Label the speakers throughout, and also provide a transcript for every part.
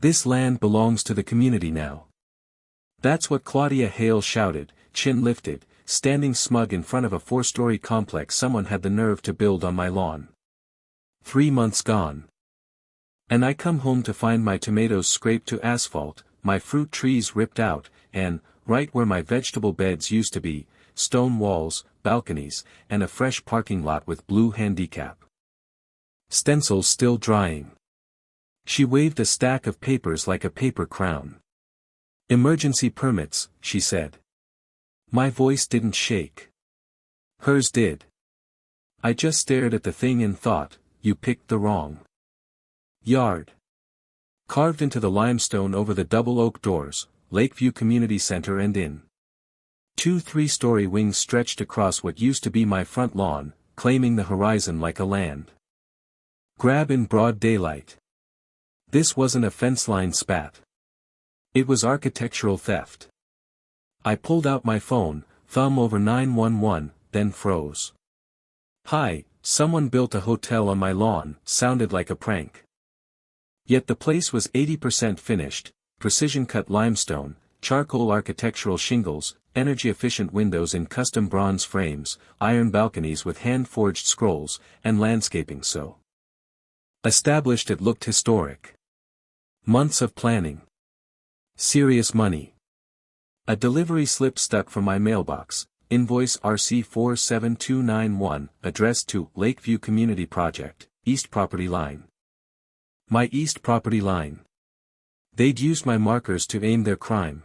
Speaker 1: This land belongs to the community now. That's what Claudia Hale shouted, chin lifted, standing smug in front of a 4-story complex someone had the nerve to build on my lawn. 3 months gone. And I come home to find my tomatoes scraped to asphalt, my fruit trees ripped out, and, right where my vegetable beds used to be, stone walls, balconies, and a fresh parking lot with blue handicap stencils still drying. She waved a stack of papers like a paper crown. Emergency permits, she said. My voice didn't shake. Hers did. I just stared at the thing and thought, you picked the wrong yard. Carved into the limestone over the double oak doors, Lakeview Community Center and Inn. 2 3-story wings stretched across what used to be my front lawn, claiming the horizon like a land grab in broad daylight. This wasn't a fence line spat. It was architectural theft. I pulled out my phone, thumb over 911, then froze. Hi, someone built a hotel on my lawn, sounded like a prank. Yet the place was 80% finished, precision-cut limestone, charcoal architectural shingles, energy-efficient windows in custom bronze frames, iron balconies with hand-forged scrolls, and landscaping so established it looked historic. Months of planning. Serious money. A delivery slip stuck from my mailbox, invoice RC 47291, addressed to Lakeview Community Project, East Property Line. My East Property Line. They'd used my markers to aim their crime.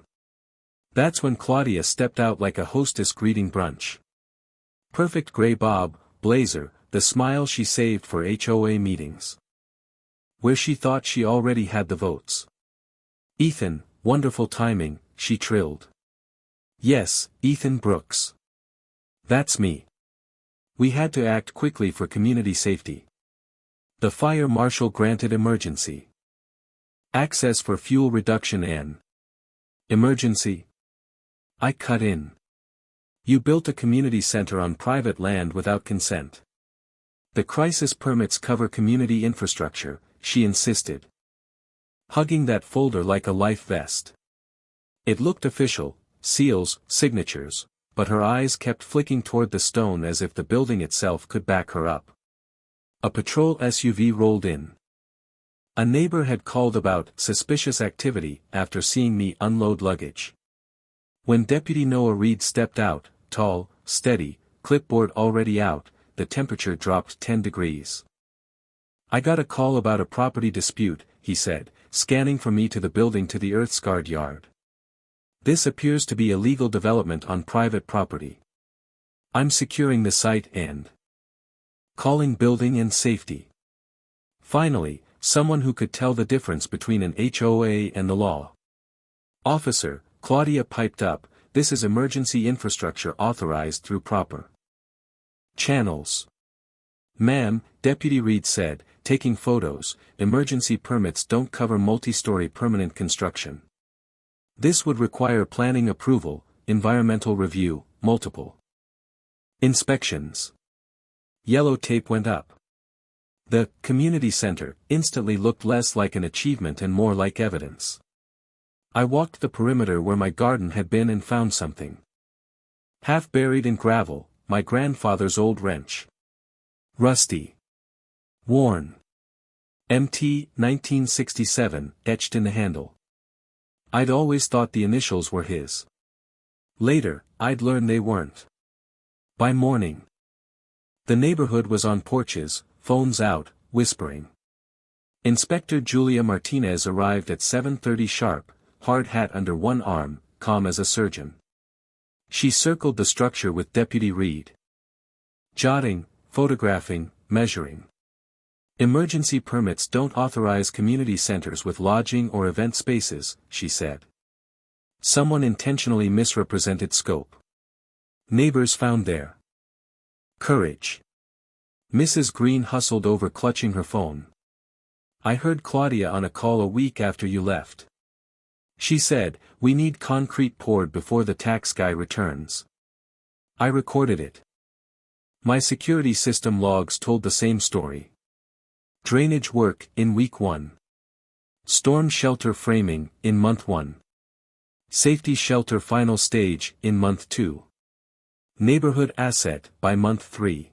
Speaker 1: That's when Claudia stepped out like a hostess greeting brunch. Perfect gray bob, blazer, the smile she saved for HOA meetings, where she thought she already had the votes. Ethan, wonderful timing, she trilled. Yes, Ethan Brooks. That's me. We had to act quickly for community safety. The fire marshal granted emergency access for fuel reduction and emergency. I cut in. You built a community center on private land without consent. The crisis permits cover community infrastructure, she insisted, hugging that folder like a life vest. It looked official, seals, signatures, but her eyes kept flicking toward the stone as if the building itself could back her up. A patrol SUV rolled in. A neighbor had called about suspicious activity after seeing me unload luggage. When Deputy Noah Reed stepped out, tall, steady, clipboard already out, the temperature dropped 10 degrees. I got a call about a property dispute, he said, scanning from me to the building to the earth-scarred yard. This appears to be a legal development on private property. I'm securing the site and calling building and safety. Finally, someone who could tell the difference between an HOA and the law. Officer, Claudia piped up, this is emergency infrastructure authorized through proper channels. Ma'am, Deputy Reed said, taking photos, emergency permits don't cover multi-story permanent construction. This would require planning approval, environmental review, multiple inspections. Yellow tape went up. The community center instantly looked less like an achievement and more like evidence. I walked the perimeter where my garden had been and found something. Half buried in gravel, my grandfather's old wrench. Rusty. Worn. MT 1967, etched in the handle. I'd always thought the initials were his. Later, I'd learned they weren't. By morning, the neighborhood was on porches, phones out, whispering. Inspector Julia Martinez arrived at 7:30 sharp, hard hat under one arm, calm as a surgeon. She circled the structure with Deputy Reed. Jotting, photographing, measuring. Emergency permits don't authorize community centers with lodging or event spaces, she said. Someone intentionally misrepresented scope. Neighbors found their courage. Mrs. Green hustled over clutching her phone. I heard Claudia on a call a week after you left. She said, we need concrete poured before the tax guy returns. I recorded it. My security system logs told the same story. Drainage work in week 1. Storm shelter framing, in month 1. Safety shelter final stage, in month 2. Neighborhood asset, by month 3.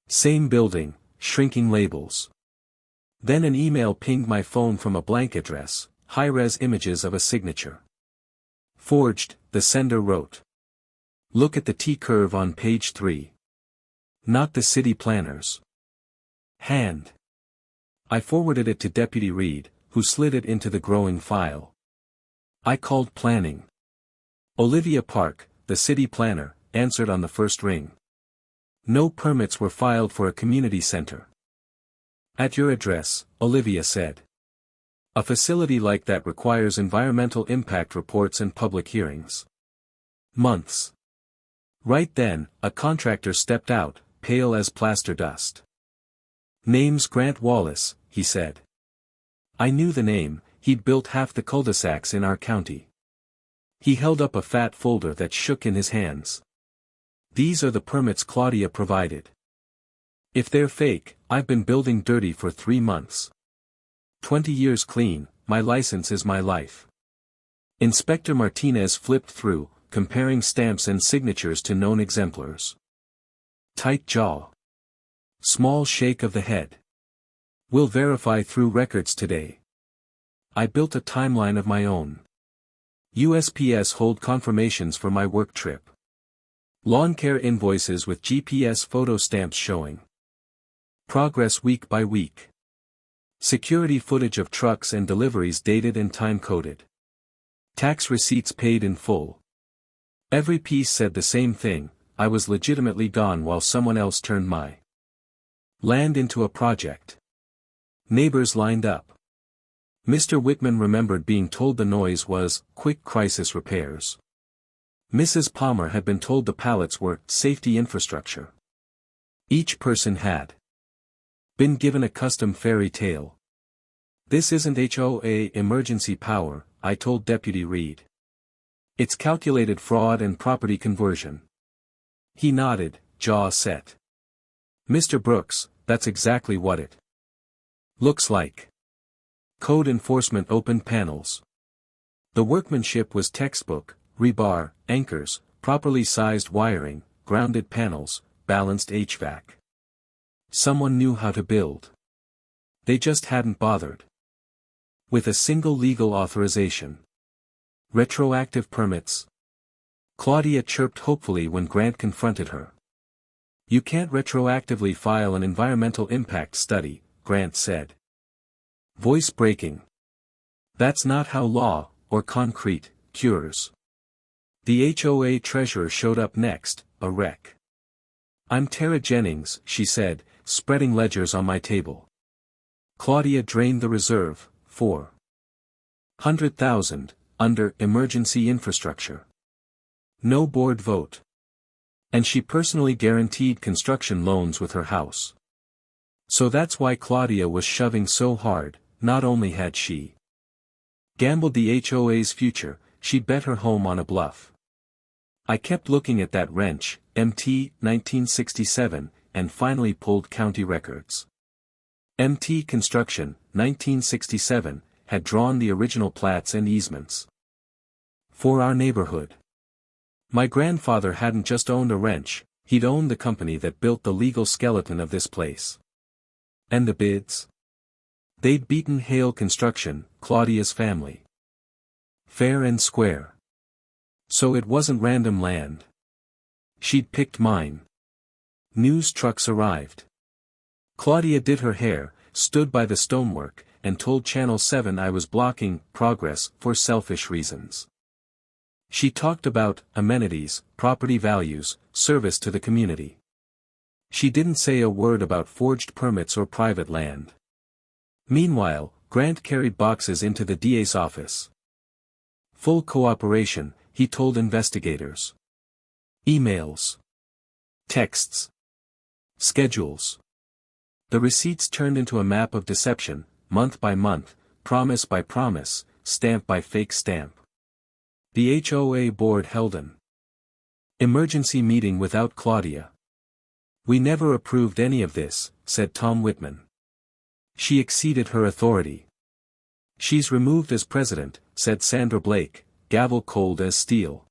Speaker 1: Same building, shrinking labels. Then an email pinged my phone from a blank address, high-res images of a signature. Forged, the sender wrote. Look at the T-curve on page 3. Not the city planner's hand. I forwarded it to Deputy Reed, who slid it into the growing file. I called planning. Olivia Park, the city planner, answered on the first ring. No permits were filed for a community center. At your address, Olivia said. A facility like that requires environmental impact reports and public hearings. Months. Right then, a contractor stepped out, pale as plaster dust. Name's Grant Wallace, he said. I knew the name, he'd built half the cul-de-sacs in our county. He held up a fat folder that shook in his hands. These are the permits Claudia provided. If they're fake, I've been building dirty for 3 months. 20 years clean, my license is my life. Inspector Martinez flipped through, comparing stamps and signatures to known exemplars. Tight jaw. Small shake of the head. We'll verify through records today. I built a timeline of my own. USPS hold confirmations for my work trip. Lawn care invoices with GPS photo stamps showing progress week by week. Security footage of trucks and deliveries dated and time-coded. Tax receipts paid in full. Every piece said the same thing, I was legitimately gone while someone else turned my land into a project. Neighbors lined up. Mr. Whitman remembered being told the noise was quick crisis repairs. Mrs. Palmer had been told the pallets were safety infrastructure. Each person had been given a custom fairy tale. This isn't HOA emergency power, I told Deputy Reed. It's calculated fraud and property conversion. He nodded, jaw set. Mr. Brooks, that's exactly what it looks like. Code enforcement opened panels. The workmanship was textbook, rebar, anchors, properly sized wiring, grounded panels, balanced HVAC. Someone knew how to build. They just hadn't bothered. With a single legal authorization. Retroactive permits. Claudia chirped hopefully when Grant confronted her. You can't retroactively file an environmental impact study, Grant said. Voice breaking. That's not how law, or concrete, cures. The HOA treasurer showed up next, a wreck. I'm Tara Jennings, she said, spreading ledgers on my table. Claudia drained the reserve, 400,000, under emergency infrastructure. No board vote. And she personally guaranteed construction loans with her house. So that's why Claudia was shoving so hard, not only had she gambled the HOA's future, she'd bet her home on a bluff. I kept looking at that wrench, MT 1967, and finally pulled county records. MT Construction, 1967, had drawn the original plats and easements for our neighborhood. My grandfather hadn't just owned a wrench, he'd owned the company that built the legal skeleton of this place. And the bids? They'd beaten Hale Construction, Claudia's family. Fair and square. So it wasn't random land. She'd picked mine. News trucks arrived. Claudia did her hair, stood by the stonework, and told Channel 7 I was blocking progress for selfish reasons. She talked about amenities, property values, service to the community. She didn't say a word about forged permits or private land. Meanwhile, Grant carried boxes into the DA's office. Full cooperation, he told investigators. Emails. Texts. Schedules. The receipts turned into a map of deception, month by month, promise by promise, stamp by fake stamp. The HOA board held an emergency meeting without Claudia. We never approved any of this, said Tom Whitman. She exceeded her authority. She's removed as president, said Sandra Blake, gavel cold as steel.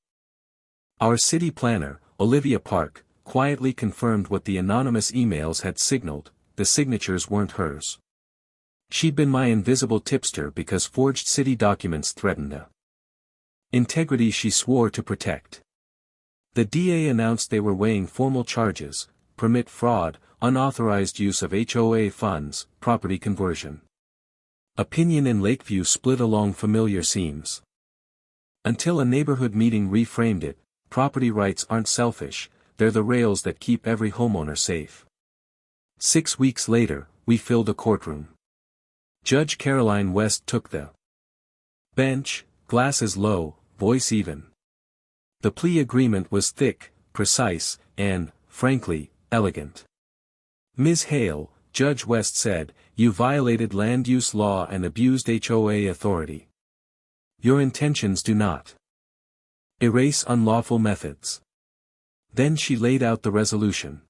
Speaker 1: Our city planner, Olivia Park, quietly confirmed what the anonymous emails had signaled: the signatures weren't hers. She'd been my invisible tipster because forged city documents threatened the integrity she swore to protect. The DA announced they were weighing formal charges: permit fraud, unauthorized use of HOA funds, property conversion. Opinion in Lakeview split along familiar seams. Until a neighborhood meeting reframed it: property rights aren't selfish, they're the rails that keep every homeowner safe. 6 weeks later, we filled a courtroom. Judge Caroline West took the bench, glasses low, voice even. The plea agreement was thick, precise, and, frankly, elegant. Ms. Hale, Judge West said, you violated land use law and abused HOA authority. Your intentions do not erase unlawful methods. Then she laid out the resolution.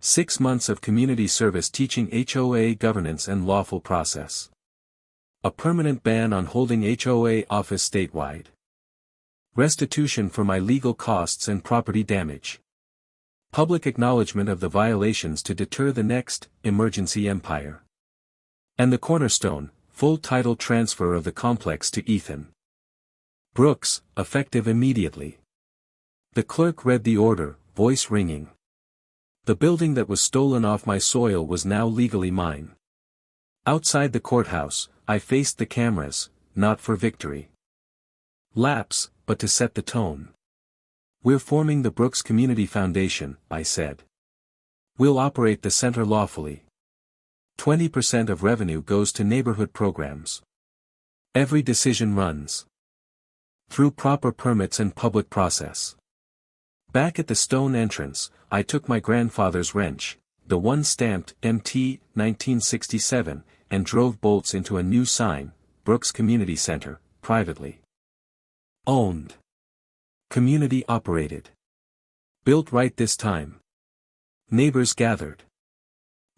Speaker 1: 6 months of community service teaching HOA governance and lawful process. A permanent ban on holding HOA office statewide. Restitution for my legal costs and property damage. Public acknowledgement of the violations to deter the next emergency empire. And the cornerstone, full title transfer of the complex to Ethan Brooks, effective immediately. The clerk read the order, voice ringing. The building that was stolen off my soil was now legally mine. Outside the courthouse, I faced the cameras, not for victory laps, but to set the tone. We're forming the Brooks Community Foundation, I said. We'll operate the center lawfully. 20% of revenue goes to neighborhood programs. Every decision runs through proper permits and public process. Back at the stone entrance, I took my grandfather's wrench, the one stamped MT 1967, and drove bolts into a new sign: Brooks Community Center, privately owned. Community operated. Built right this time. Neighbors gathered.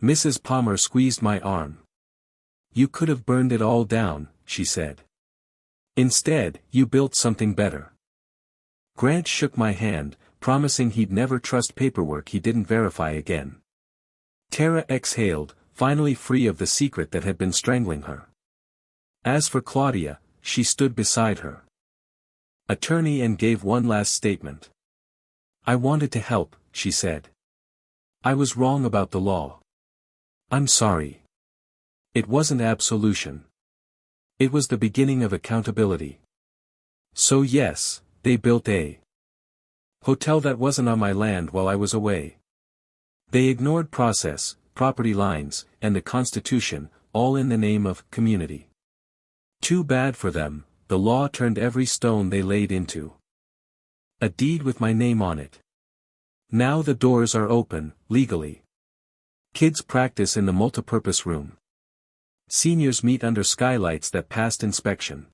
Speaker 1: Mrs. Palmer squeezed my arm. You could have burned it all down, she said. Instead, you built something better. Grant shook my hand, promising he'd never trust paperwork he didn't verify again. Tara exhaled, finally free of the secret that had been strangling her. As for Claudia, she stood beside her attorney and gave one last statement. I wanted to help, she said. I was wrong about the law. I'm sorry. It wasn't absolution. It was the beginning of accountability. So yes, they built a hotel that wasn't on my land while I was away. They ignored process, property lines, and the Constitution, all in the name of community. Too bad for them. The law turned every stone they laid into a deed with my name on it. Now the doors are open, legally. Kids practice in the multipurpose room. Seniors meet under skylights that passed inspection.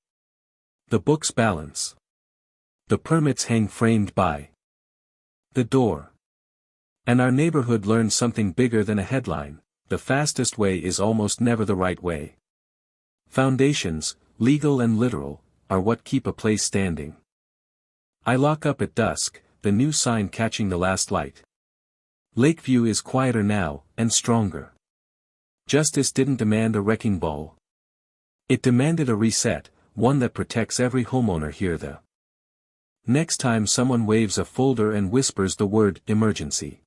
Speaker 1: The books balance. The permits hang framed by the door. And our neighborhood learned something bigger than a headline: the fastest way is almost never the right way. Foundations, legal and literal, are what keep a place standing. I lock up at dusk, the new sign catching the last light. Lakeview is quieter now, and stronger. Justice didn't demand a wrecking ball. It demanded a reset, one that protects every homeowner here. The next time someone waves a folder and whispers the word emergency,